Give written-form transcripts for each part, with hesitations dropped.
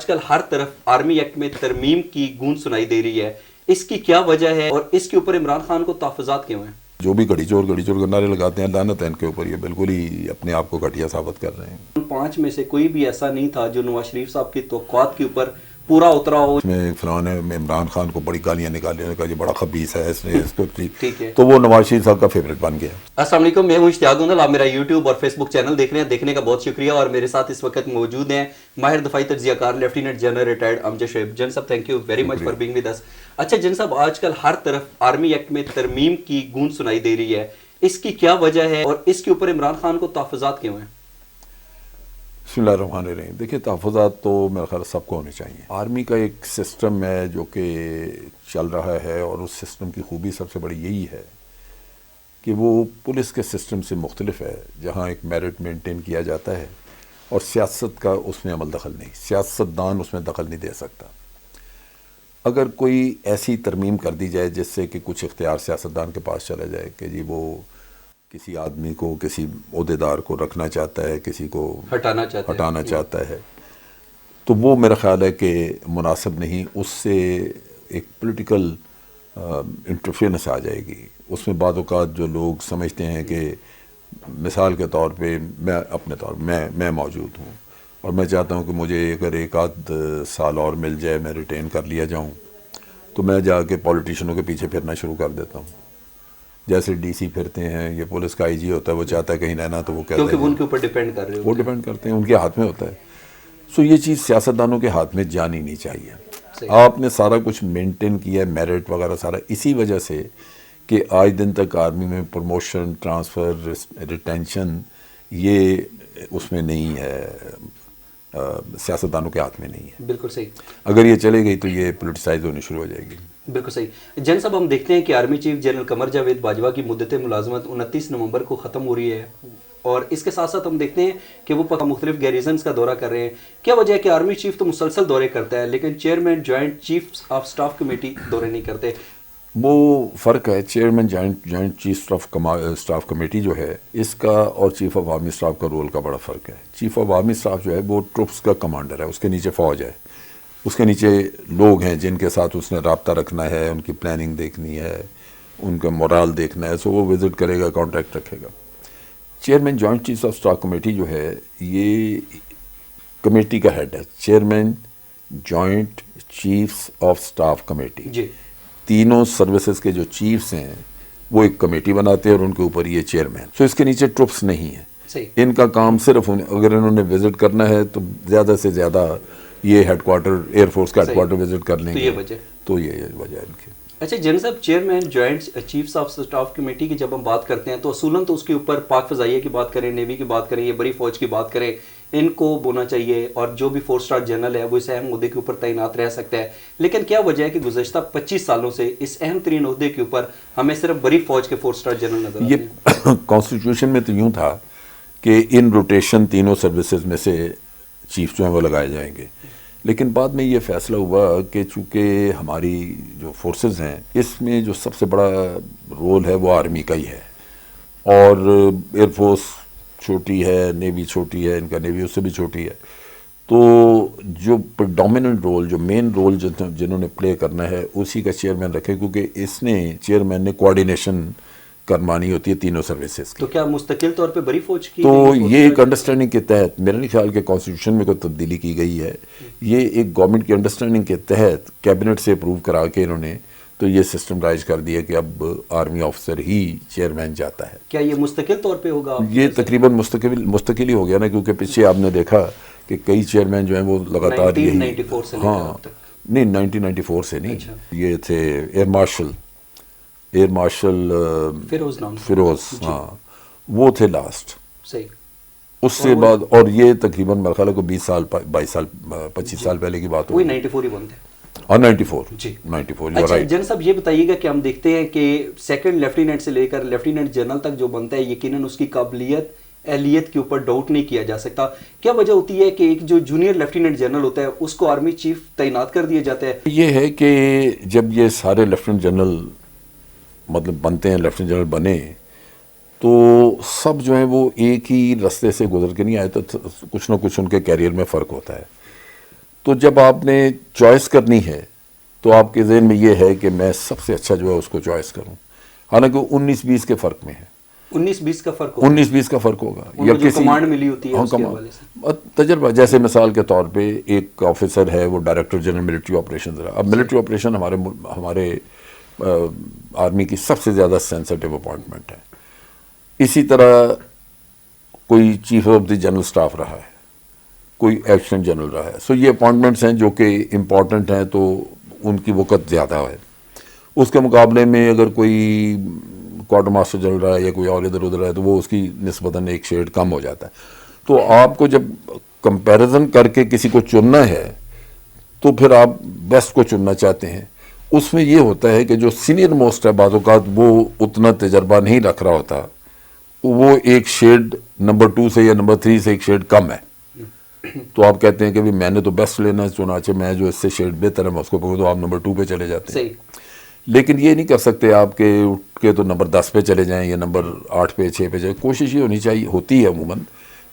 کل ہر طرف army act میں ترمیم کی گونج سنائی دے رہی ہے، اس کی کیا وجہ ہے اور اس کے اوپر عمران خان کو تحفظات کیوں ہیں؟ جو بھی گھڑی چور کے نعرے لگاتے ہیں، لعنت ہے ان کے اوپر، یہ بالکل ہی اپنے آپ کو گھٹیا ثابت کر رہے ہیں۔ ان 5 میں سے کوئی بھی ایسا نہیں تھا جو نواز شریف صاحب کی توقعات کے اوپر پورا اترا ہو۔ اس میں فلاں نے عمران خان کو بڑی گالیاں نکالی، نے کہا یہ بڑا خبیث ہے، اس نے اس کو ٹھیک ہے، تو وہ نواز شریف صاحب کا فیوریٹ بن گیا۔ السلام علیکم، میں ہوں اشتیاق گندل، آپ میرا یوٹیوب اور فیس بک چینل دیکھ رہے ہیں، دیکھنے کا بہت شکریہ۔ اور میرے ساتھ اس وقت موجود ہیں ماہر دفاعی تجزیہ کار lieutenant general retired Amjad Shoaib. جن صاحب thank you very much for being with us. اچھا جن صاحب، آج کل ہر طرف آرمی ایکٹ میں ترمیم کی گونج سنائی دے رہی ہے، اس کی کیا وجہ ہے اور اس کے اوپر عمران خان کو تحفظات کیوں ہیں؟ بسم اللہ الرحمن الرحیم۔ دیکھیں، تحفظات تو میرا خیال سب کو ہونے چاہیے۔ آرمی کا ایک سسٹم ہے جو کہ چل رہا ہے، اور اس سسٹم کی خوبی سب سے بڑی یہی ہے کہ وہ پولیس کے سسٹم سے مختلف ہے، جہاں ایک میرٹ مینٹین کیا جاتا ہے اور سیاست کا اس میں عمل دخل نہیں، سیاستدان اس میں دخل نہیں دے سکتا۔ اگر کوئی ایسی ترمیم کر دی جائے جس سے کہ کچھ اختیار سیاستدان کے پاس چلا جائے کہ جی وہ کسی آدمی کو، کسی عہدیدار کو رکھنا چاہتا ہے، کسی کو ہٹانا چاہتا ہے، تو وہ میرا خیال ہے کہ مناسب نہیں۔ اس سے ایک پولیٹیکل انٹرفیئرنس آ جائے گی۔ اس میں بعض اوقات جو لوگ سمجھتے ہیں کہ مثال کے طور پہ میں موجود ہوں اور میں چاہتا ہوں کہ مجھے اگر ایک آدھ سال اور مل جائے، میں ریٹین کر لیا جاؤں، تو میں جا کے پولیٹیشنوں کے پیچھے پھرنا شروع کر دیتا ہوں۔ جیسے ڈی سی پھرتے ہیں، یہ پولیس کا آئی جی ہوتا ہے، وہ چاہتا ہے کہیں رہنا تو وہ کہتا ہے کیونکہ وہ ان کے اوپر ڈیپینڈ کر رہے ہیں، وہ ڈیپینڈ کرتے ہیں، ان کے ہاتھ میں ہوتا ہے۔ سو یہ چیز سیاستدانوں کے ہاتھ میں جانی نہیں چاہیے۔ آپ نے سارا کچھ مینٹین کیا ہے، میرٹ وغیرہ سارا، اسی وجہ سے کہ آج دن تک آرمی میں پروموشن، ٹرانسفر، ریٹینشن یہ اس میں نہیں ہے، سیاستدانوں کے ہاتھ میں نہیں ہے۔ بالکل صحیح۔ اگر یہ چلے گئی تو یہ پولیٹیسائز ہونی شروع ہو جائے گی۔ بالکل صحیح۔ جن صاحب، ہم دیکھتے ہیں کہ army chief general Qamar Javed Bajwa کی مدت ملازمت 29 نومبر کو ختم ہو رہی ہے، اور اس کے ساتھ ساتھ ہم دیکھتے ہیں کہ وہ مختلف گیریزنز کا دورہ کر رہے ہیں۔ کیا وجہ ہے کہ آرمی چیف تو مسلسل دورے کرتا ہے لیکن chairman joint chief of staff committee دورے نہیں کرتے؟ وہ فرق ہے، chairman joint chief of staff committee جو ہے، اس کا اور چیف آف آرمی سٹاف کا رول کا بڑا فرق ہے۔ چیف آف آرمی سٹاف جو ہے وہ ٹروپس کا کمانڈر ہے، اس کے نیچے فوج ہے، اس کے نیچے لوگ ہیں جن کے ساتھ اس نے رابطہ رکھنا ہے، ان کی پلاننگ دیکھنی ہے، ان کا مورال دیکھنا ہے، سو وہ وزٹ کرے گا، کانٹیکٹ رکھے گا۔ Chairman joint chief of staff committee جو ہے، یہ کمیٹی کا ہیڈ ہے، chairman joint chiefs of staff committee. جی، تینوں سروسز کے جو چیفز ہیں وہ ایک کمیٹی بناتے ہیں اور ان کے اوپر یہ چیئرمین۔ سو اس کے نیچے ٹروپس نہیں ہیں۔ صحیح۔ ان کا کام صرف اگر انہوں نے وزٹ کرنا ہے تو زیادہ سے زیادہ یہ ہیڈ کوارٹر، ایئر فورس کا ہیڈ کوارٹر وزٹ کر لیں گے، تو یہ وجہ ہے ان کی۔ اچھا جن صاحب، chairman joint chiefs of staff committee کی جب ہم بات کرتے ہیں تو اصولاً تو اس کے اوپر پاک فضائیہ کی بات کریں، نیوی کی بات کریں یا بڑی فوج کی بات کریں، ان کو بونا چاہیے، اور جو بھی 4 اسٹار جنرل ہے وہ اس اہم عہدے کے اوپر تعینات رہ سکتا ہے۔ لیکن کیا وجہ ہے کہ گزشتہ 25 سالوں سے اس اہم ترین عہدے کے اوپر ہمیں صرف بڑی فوج کے 4 اسٹار جنرل نظر آتے ہیں؟ یہ کانسٹیٹیوشن میں تو یوں تھا کہ ان روٹیشن تینوں سروسز میں سے چیف جو ہیں وہ لگائے جائیں گے، لیکن بعد میں یہ فیصلہ ہوا کہ چونکہ ہماری جو فورسز ہیں اس میں جو سب سے بڑا رول ہے وہ آرمی کا ہی ہے، اور ایئر فورس چھوٹی ہے، نیوی چھوٹی ہے، ان کا نیوی اس سے بھی چھوٹی ہے، تو جو پریڈومیننٹ رول، جو مین رول جنہوں نے پلے کرنا ہے اسی کا چیئرمین رکھے، کیونکہ اس نے چیئرمین نے کوآرڈینیشن کرمانی ہوتی ہے تینوں سروسز کی۔ تو کیا مستقل طور پہ بڑی فوج کی؟ تو یہ ایک انڈرسٹینڈنگ کے تحت، میرا نہیں خیال کہ کانسٹیٹیوشن میں کوئی تبدیلی کی گئی ہے، یہ ایک گورنمنٹ کی انڈرسٹینڈنگ کے تحت کیبنٹ سے اپروو کرا کے انہوں نے تو یہ سسٹم رائج کر دیا کہ اب آرمی آفیسر ہی چیئرمین جاتا ہے۔ کیا یہ مستقل طور پہ ہوگا؟ یہ تقریباً مستقل ہی ہو گیا نا، کیونکہ پیچھے آپ نے دیکھا کہ کئی چیئرمین جو ہیں وہ لگاتار یہی، 1994 سے ہاں نہیں 1994 سے نہیں، یہ تھے ایئر مارشل فیروز، ہاں وہ تھے لاسٹ۔ صحیح۔ اس سے بعد، اور یہ تقریباً میرا خیال ہے 20 سال 22 سال 25 سال پہلے کی بات وہی ہوئی، 94 ہی بنتے ہیں۔ اور 94 جی 94۔ اچھا جن صاحب، یہ بتائیے گا کہ ہم دیکھتے ہیں کہ سیکنڈ لیفٹیننٹ سے لے کر لیفٹیننٹ جنرل تک جو بنتا ہے، یقیناً اس کی قابلیت، اہلیت کے اوپر ڈاؤٹ نہیں کیا جا سکتا۔ کیا وجہ ہوتی ہے کہ ایک جو جونیئر لیفٹیننٹ جنرل ہوتا ہے اس کو آرمی چیف تعینات کر دیا جاتا ہے؟ یہ ہے کہ جب یہ سارے لیفٹیننٹ جنرل مطلب بنتے ہیں، لیفٹیننٹ جنرل بنے، تو سب جو ہیں وہ ایک ہی رستے سے گزر کے نہیں آئے، تو کچھ نہ کچھ ان کے کیریئر میں فرق ہوتا ہے۔ تو جب آپ نے چوائس کرنی ہے تو آپ کے ذہن میں یہ ہے کہ میں سب سے اچھا جو ہے اس کو چوائس کروں، حالانکہ 19-20 کے فرق میں ہے، 19-20 کا فرق ہوگا، 19-20 کا فرق ہوگا، ان کو جو کمانڈ ملی ہوتی ہے اس کے حوالے سے تجربہ. جیسے مثال کے طور پہ ایک آفیسر ہے وہ ڈائریکٹر جنرل ملٹری آپریشن رہا. اب ملٹری آپریشن ہمارے آرمی کی سب سے زیادہ سینسٹیو اپوائنٹمنٹ ہے. اسی طرح کوئی chief of the general staff رہا ہے، کوئی ایکشن جنرل رہا ہے. سو یہ اپوائنٹمنٹس ہیں جو کہ امپورٹنٹ ہیں، تو ان کی وقت زیادہ ہے. اس کے مقابلے میں اگر کوئی کوارٹر ماسٹر جنرل رہا ہے یا کوئی اور ادھر ادھر ہے تو وہ اس کی نسبتاً ایک شیڈ کم ہو جاتا ہے. تو آپ کو جب کمپیریزن کر کے کسی کو چننا ہے تو پھر آپ بیسٹ کو چننا چاہتے ہیں. اس میں یہ ہوتا ہے کہ جو سینئر موسٹ ہے بعض اوقات وہ اتنا تجربہ نہیں رکھ رہا ہوتا، وہ ایک شیڈ نمبر 2 سے یا نمبر 3 سے ایک شیڈ کم ہے. تو آپ کہتے ہیں کہ میں نے تو بیسٹ لینا ہے، چنانچہ میں جو اس سے شیڈ بہتر ہے میں اس کو پکڑوں، تو آپ نمبر 2 پہ چلے جاتے ہیں. لیکن یہ نہیں کر سکتے آپ کے اٹھ کے تو نمبر 10 پہ چلے جائیں یا نمبر 8 پہ 6 پہ جائیں. کوشش یہ ہونی ہوتی ہے عموماً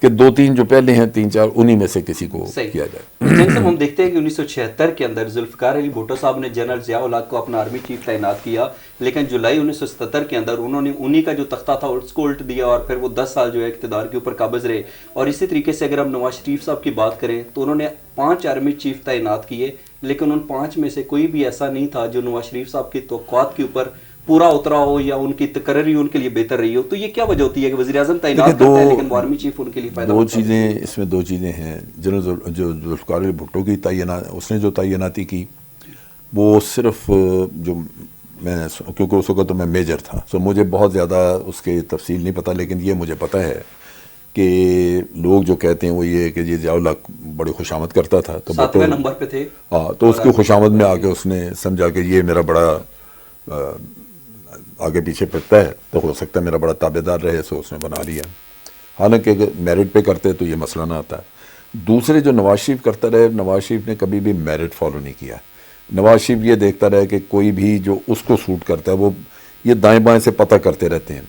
کہ 2-3 جو پہلے ہیں 3-4 انہی میں سے کسی کو کیا جائے. جن صاحب ہم دیکھتے ہیں کہ 1976 کے اندر ذوالفقار علی بھٹو صاحب نے جنرل ضیاء الحق کو اپنا آرمی چیف تعینات کیا، لیکن جولائی 1977 کے اندر انہوں نے انہی کا جو تختہ تھا اس کو الٹ دیا اور پھر وہ 10 سال جو ہے اقتدار کے اوپر قابض رہے. اور اسی طریقے سے اگر ہم نواز شریف صاحب کی بات کریں تو انہوں نے 5 آرمی چیف تعینات کیے، لیکن ان 5 میں سے کوئی بھی ایسا نہیں تھا جو نواز شریف صاحب کی توقعات کے اوپر پورا اترا ہو یا ان کی تقرری ان کے لیے بہتر رہی ہو. تو یہ کیا وجہ ہوتی ہے کہ وزیر اعظم تعینات کرتا ہے لیکن وہ آرمی چیف ان کے لیے فائدہ اس میں دو چیزیں ہیں. جنرل جو ذوالفقار علی بھٹو کی اس نے جو تعیناتی کی وہ صرف جو میں کیونکہ اس وقت تو میں میجر تھا، سو مجھے بہت زیادہ اس کے تفصیل نہیں پتہ، لیکن یہ مجھے پتہ ہے کہ لوگ جو کہتے ہیں وہ یہ کہ یہ ضیاء الحق بڑی خوشامد کرتا تھا، تو 7ویں نمبر پہ تھے. ہاں، تو اس کی خوشامد میں آ کے اس نے سمجھا کہ یہ میرا بڑا آگے پیچھے پھرتا ہے تو ہو سکتا ہے میرا بڑا تابع دار رہے، سو اس نے بنا لیا. حالانکہ اگر میرٹ پہ کرتے تو یہ مسئلہ نہ آتا. دوسرے جو نواز شریف کرتا رہے، نواز شریف نے کبھی بھی میرٹ فالو نہیں کیا. نواز شریف یہ دیکھتا رہے کہ کوئی بھی جو اس کو سوٹ کرتا ہے، وہ یہ دائیں بائیں سے پتہ کرتے رہتے ہیں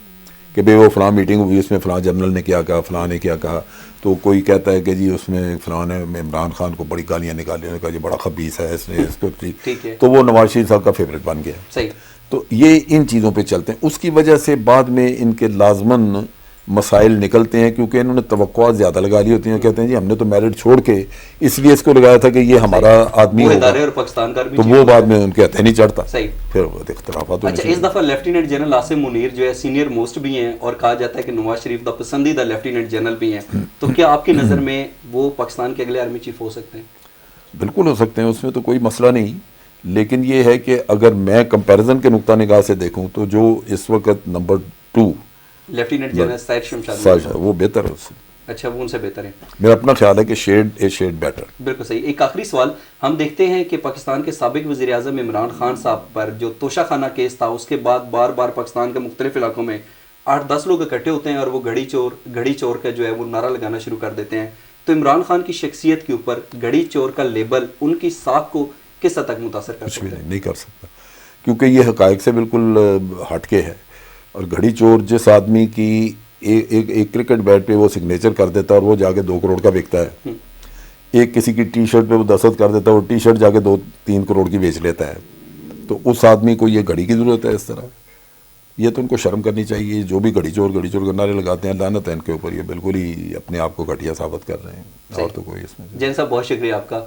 کہ بھئی وہ فلاں میٹنگ ہوئی، اس میں فلاں جنرل نے کیا کہا، فلاں نے کیا کہا. تو کوئی کہتا ہے کہ جی اس میں فلاں نے عمران خان کو بڑی گالیاں نکالی، نے کہا یہ بڑا خبیث ہے، اس نے اس کو تو وہ نواز شریف صاحب کا فیوریٹ بن گیا. صحیح. تو یہ ان چیزوں پہ چلتے ہیں. اس کی وجہ سے بعد میں ان کے لازماً مسائل نکلتے ہیں، کیونکہ انہوں نے توقعات زیادہ لگا لی ہوتی ہیں. کہتے ہیں جی ہم نے تو میرٹ چھوڑ کے اس لیے اس کو لگایا تھا کہ یہ ہمارا آدمی ہوگا، تو وہ بعد میں ان کے ہتھے نہیں چڑھتا، پھر اختلافات. اچھا، اس دفعہ لیفٹیننٹ جنرل عاصم منیر جو ہے سینئر موسٹ بھی ہیں اور کہا جاتا ہے کہ نواز شریف کا پسندیدہ لیفٹیننٹ جنرل بھی ہیں، تو کیا آپ کی نظر میں وہ پاکستان کے اگلے آرمی چیف ہو سکتے ہیں؟ بالکل ہو سکتے ہیں، اس میں تو کوئی مسئلہ نہیں. لیکن یہ ہے کہ اگر میں کمپیریزن کے نقطہ نگاہ سے دیکھوں تو جو اس وقت نمبر 2 لیفٹیننٹ جنرل سعید شمشاد وہ بہتر ہے اس سے. اچھا، وہ ان سے بہتر ہے. میرا اپنا خیال ہے کہ شیڈ بیٹر. بالکل صحیح. ایک آخری سوال، ہم دیکھتے ہیں کہ پاکستان کے سابق وزیر اعظم عمران خان صاحب پر جو توشہ خانہ کیس تھا، اس کے بعد بار بار پاکستان کے مختلف علاقوں میں 8-10 لوگ اکٹھے ہوتے ہیں اور وہ گھڑی چور کا جو ہے وہ نعرہ لگانا شروع کر دیتے ہیں. تو عمران خان کی شخصیت کے اوپر گھڑی چور کا لیبل ان کی ساکھ کو کس حد تک متاثر کر سکتا ہے؟ نہیں کر سکتا، کیونکہ یہ حقائق سے بالکل ہٹ کے ہے. اور گھڑی چور جس آدمی کی ایک کرکٹ بیٹ پہ وہ سگنیچر کر دیتا ہے اور وہ جا کے 2 کروڑ کا بکتا ہے، ایک کسی کی ٹی شرٹ پہ وہ دستخط کر دیتا ہے، وہ ٹی شرٹ جا کے 2-3 کروڑ کی بیچ لیتا ہے، تو اس آدمی کو یہ گھڑی کی ضرورت ہے اس طرح. یہ تو ان کو شرم کرنی چاہیے. جو بھی گھڑی چور کے نعرے لگاتے ہیں، لعنت ہے ان کے اوپر. یہ بالکل ہی اپنے آپ کو گھٹیا ثابت کر رہے ہیں، اور تو کوئی اس میں. جین صاحب بہت شکریہ آپ کا.